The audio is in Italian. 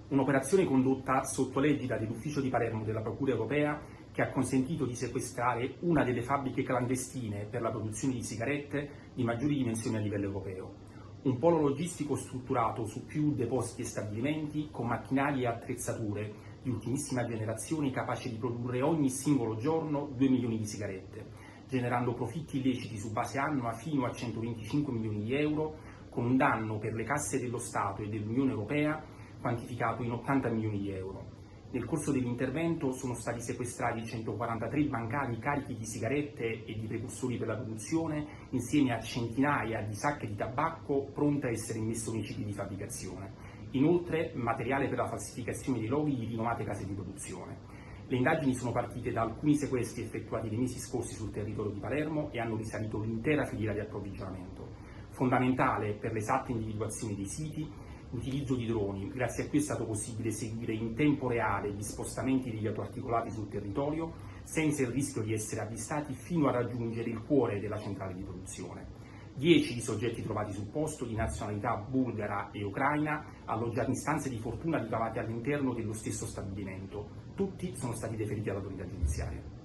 Un'operazione condotta sotto l'egida dell'Ufficio di Palermo della Procura Europea che ha consentito di sequestrare una delle fabbriche clandestine per la produzione di sigarette di maggiori dimensioni a livello europeo. Un polo logistico strutturato su più depositi e stabilimenti con macchinari e attrezzature di ultimissima generazione capaci di produrre ogni singolo giorno 2 milioni di sigarette, generando profitti illeciti su base annua fino a 125 milioni di euro, con un danno per le casse dello Stato e dell'Unione Europea quantificato in 80 milioni di euro. Nel corso dell'intervento sono stati sequestrati 143 bancali carichi di sigarette e di precursori per la produzione, insieme a centinaia di sacche di tabacco pronte a essere immesse nei cicli di fabbricazione. Inoltre, materiale per la falsificazione dei loghi di rinomate case di produzione. Le indagini sono partite da alcuni sequestri effettuati nei mesi scorsi sul territorio di Palermo e hanno risalito l'intera filiera di approvvigionamento. Fondamentale per l'esatta individuazione dei siti l'utilizzo di droni, grazie a cui è stato possibile seguire in tempo reale gli spostamenti degli autoarticolati sul territorio, senza il rischio di essere avvistati fino a raggiungere il cuore della centrale di produzione. 10 i soggetti trovati sul posto, di nazionalità bulgara e ucraina, alloggiati in stanze di fortuna ricavate all'interno dello stesso stabilimento. Tutti sono stati deferiti all'autorità giudiziaria.